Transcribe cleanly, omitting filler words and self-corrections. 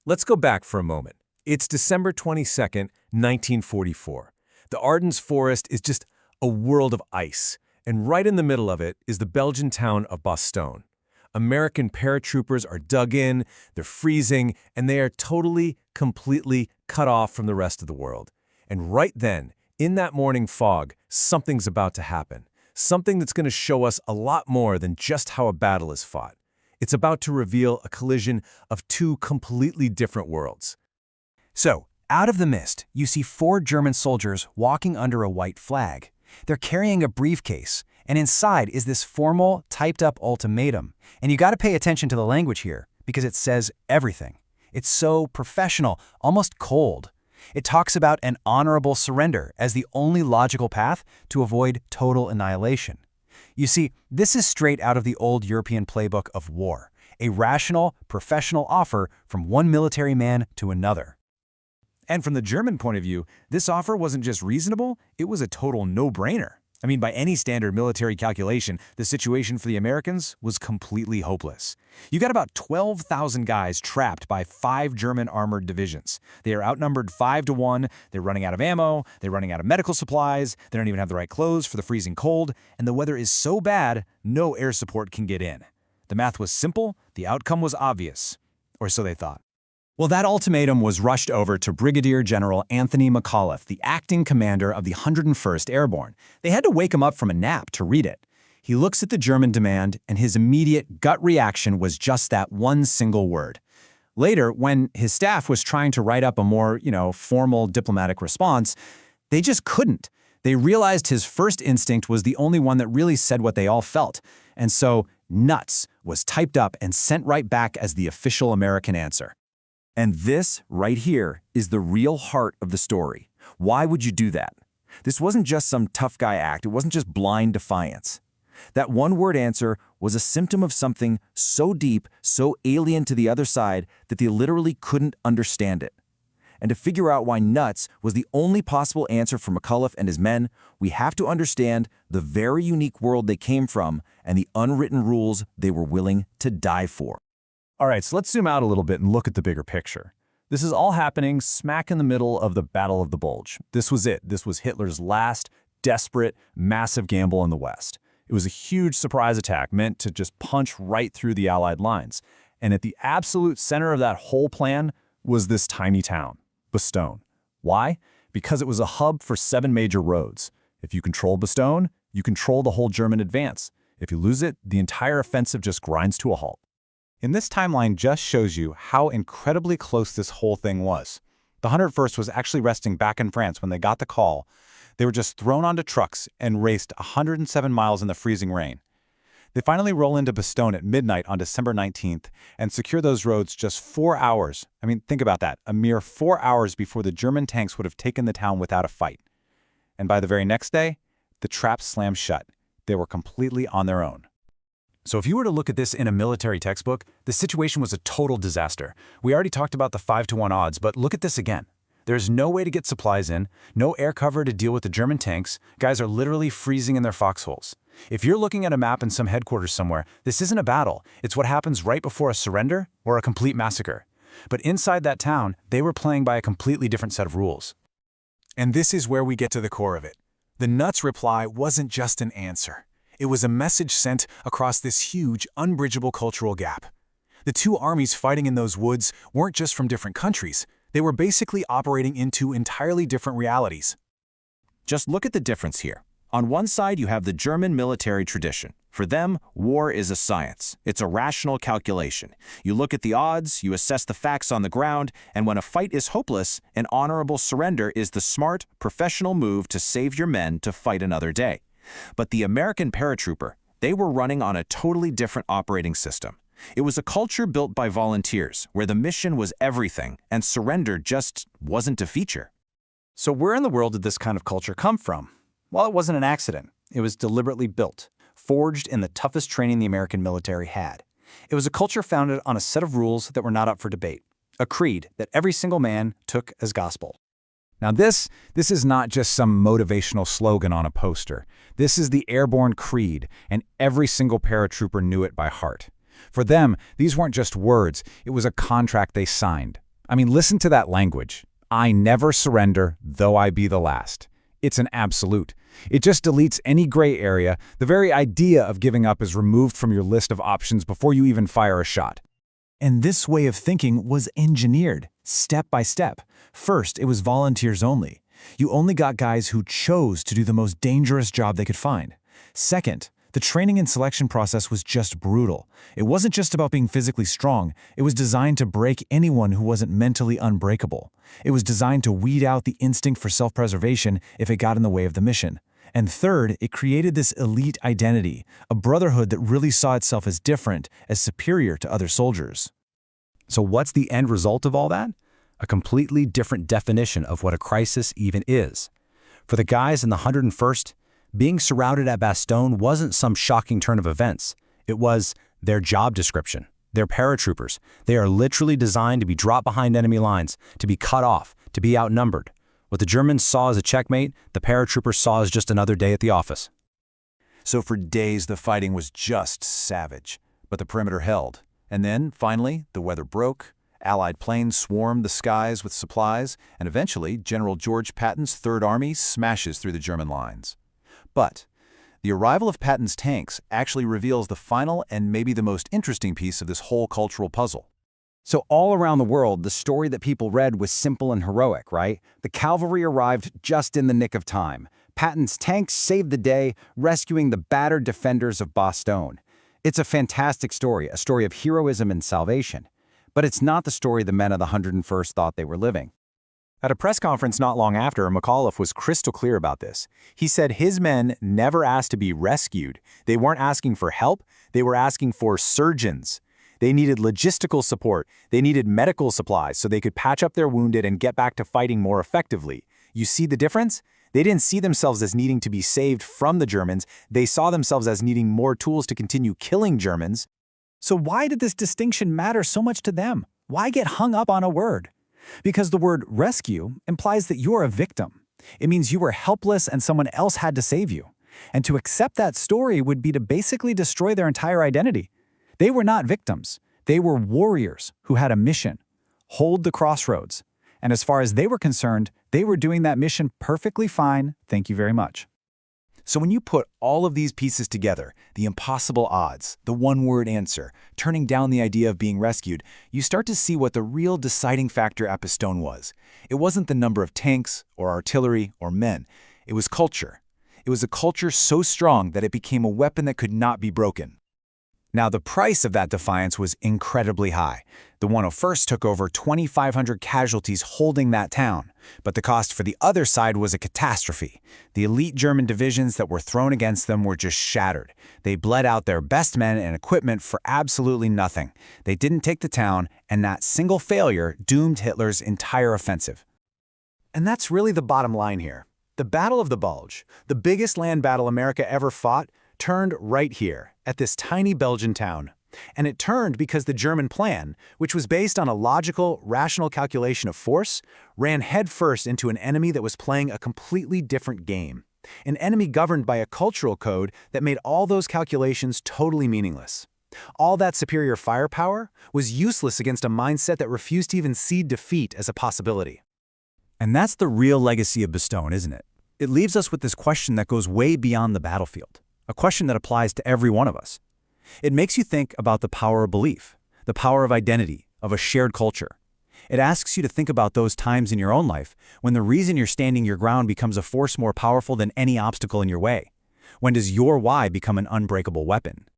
Let's go back for a moment. It's December 22nd, 1944. The Ardennes forest is just a world of ice, and right in the middle of it is the Belgian town of Bastogne. American paratroopers are dug in, they're freezing, and they are totally, completely cut off from the rest of the world. And right then, in that morning fog, something's about to happen. Something that's going to show us a lot more than just how a battle is fought. It's about to reveal a collision of two completely different worlds. So, out of the mist, you see 4 German soldiers walking under a white flag. They're carrying a briefcase, and inside is this formal, typed-up ultimatum. And you gotta pay attention to the language here, because it says everything. It's so professional, almost cold. It talks about an honorable surrender as the only logical path to avoid total annihilation. You see, this is straight out of the old European playbook of war, a rational, professional offer from one military man to another. And from the German point of view, this offer wasn't just reasonable, it was a total no-brainer. I mean, by any standard military calculation, the situation for the Americans was completely hopeless. You got about 12,000 guys trapped by 5 German armored divisions. They are outnumbered 5-1, they're running out of ammo, they're running out of medical supplies, they don't even have the right clothes for the freezing cold, and the weather is so bad, no air support can get in. The math was simple, the outcome was obvious. Or so they thought. Well, that ultimatum was rushed over to Brigadier General Anthony McAuliffe, the acting commander of the 101st Airborne. They had to wake him up from a nap to read it. He looks at the German demand, and his immediate gut reaction was just that one single word. Later, when his staff was trying to write up a more, formal diplomatic response, they just couldn't. They realized his first instinct was the only one that really said what they all felt. And so, nuts was typed up and sent right back as the official American answer. And this, right here, is the real heart of the story. Why would you do that? This wasn't just some tough guy act. It wasn't just blind defiance. That one-word answer was a symptom of something so deep, so alien to the other side that they literally couldn't understand it. And to figure out why nuts was the only possible answer for McAuliffe and his men, we have to understand the very unique world they came from and the unwritten rules they were willing to die for. All right, so let's zoom out a little bit and look at the bigger picture. This is all happening smack in the middle of the Battle of the Bulge. This was it. This was Hitler's last, desperate, massive gamble in the West. It was a huge surprise attack meant to just punch right through the Allied lines. And at the absolute center of that whole plan was this tiny town, Bastogne. Why? Because it was a hub for 7 major roads. If you control Bastogne, you control the whole German advance. If you lose it, the entire offensive just grinds to a halt. And this timeline just shows you how incredibly close this whole thing was. The 101st was actually resting back in France when they got the call. They were just thrown onto trucks and raced 107 miles in the freezing rain. They finally roll into Bastogne at midnight on December 19th and secure those roads just 4 hours. I mean, think about that. A mere 4 hours before the German tanks would have taken the town without a fight. And by the very next day, the trap slammed shut. They were completely on their own. So if you were to look at this in a military textbook, the situation was a total disaster. We already talked about the 5-1 odds, but look at this again. There's no way to get supplies in, no air cover to deal with the German tanks. Guys are literally freezing in their foxholes. If you're looking at a map in some headquarters somewhere, this isn't a battle. It's what happens right before a surrender or a complete massacre. But inside that town, they were playing by a completely different set of rules. And this is where we get to the core of it. The nuts reply wasn't just an answer. It was a message sent across this huge, unbridgeable cultural gap. The two armies fighting in those woods weren't just from different countries. They were basically operating in 2 entirely different realities. Just look at the difference here. On one side, you have the German military tradition. For them, war is a science. It's a rational calculation. You look at the odds, you assess the facts on the ground, and when a fight is hopeless, an honorable surrender is the smart, professional move to save your men to fight another day. But the American paratrooper, they were running on a totally different operating system. It was a culture built by volunteers, where the mission was everything, and surrender just wasn't a feature. So where in the world did this kind of culture come from? Well, it wasn't an accident. It was deliberately built, forged in the toughest training the American military had. It was a culture founded on a set of rules that were not up for debate, a creed that every single man took as gospel. Now this is not just some motivational slogan on a poster. This is the Airborne Creed, and every single paratrooper knew it by heart. For them, these weren't just words, it was a contract they signed. I mean, listen to that language. I never surrender, though I be the last. It's an absolute. It just deletes any gray area. The very idea of giving up is removed from your list of options before you even fire a shot. And this way of thinking was engineered, step by step. First, it was volunteers only. You only got guys who chose to do the most dangerous job they could find. Second, the training and selection process was just brutal. It wasn't just about being physically strong. It was designed to break anyone who wasn't mentally unbreakable. It was designed to weed out the instinct for self-preservation if it got in the way of the mission. And third, it created this elite identity, a brotherhood that really saw itself as different, as superior to other soldiers. So what's the end result of all that? A completely different definition of what a crisis even is. For the guys in the 101st, being surrounded at Bastogne wasn't some shocking turn of events. It was their job description. They're paratroopers. They are literally designed to be dropped behind enemy lines, to be cut off, to be outnumbered. What the Germans saw as a checkmate, the paratroopers saw as just another day at the office. So for days, the fighting was just savage. But the perimeter held. And then, finally, the weather broke. Allied planes swarmed the skies with supplies, and eventually, General George Patton's Third Army smashes through the German lines. But the arrival of Patton's tanks actually reveals the final and maybe the most interesting piece of this whole cultural puzzle. So all around the world, the story that people read was simple and heroic, right? The cavalry arrived just in the nick of time. Patton's tanks saved the day, rescuing the battered defenders of Bastogne. It's a fantastic story, a story of heroism and salvation. But it's not the story the men of the 101st thought they were living. At a press conference not long after, McAuliffe was crystal clear about this. He said his men never asked to be rescued. They weren't asking for help. They were asking for surgeons. They needed logistical support. They needed medical supplies so they could patch up their wounded and get back to fighting more effectively. You see the difference? They didn't see themselves as needing to be saved from the Germans. They saw themselves as needing more tools to continue killing Germans. So why did this distinction matter so much to them? Why get hung up on a word? Because the word rescue implies that you're a victim. It means you were helpless and someone else had to save you. And to accept that story would be to basically destroy their entire identity. They were not victims. They were warriors who had a mission. Hold the crossroads. And as far as they were concerned, they were doing that mission perfectly fine. Thank you very much. So when you put all of these pieces together, the impossible odds, the one-word answer, turning down the idea of being rescued, you start to see what the real deciding factor at Bastogne was. It wasn't the number of tanks or artillery or men. It was culture. It was a culture so strong that it became a weapon that could not be broken. Now, the price of that defiance was incredibly high. The 101st took over 2,500 casualties holding that town, but the cost for the other side was a catastrophe. The elite German divisions that were thrown against them were just shattered. They bled out their best men and equipment for absolutely nothing. They didn't take the town, and that single failure doomed Hitler's entire offensive. And that's really the bottom line here. The Battle of the Bulge, the biggest land battle America ever fought, turned right here, at this tiny Belgian town. And it turned because the German plan, which was based on a logical, rational calculation of force, ran headfirst into an enemy that was playing a completely different game. An enemy governed by a cultural code that made all those calculations totally meaningless. All that superior firepower was useless against a mindset that refused to even see defeat as a possibility. And that's the real legacy of Bastogne, isn't it? It leaves us with this question that goes way beyond the battlefield. A question that applies to every one of us. It makes you think about the power of belief, the power of identity, of a shared culture. It asks you to think about those times in your own life when the reason you're standing your ground becomes a force more powerful than any obstacle in your way. When does your why become an unbreakable weapon?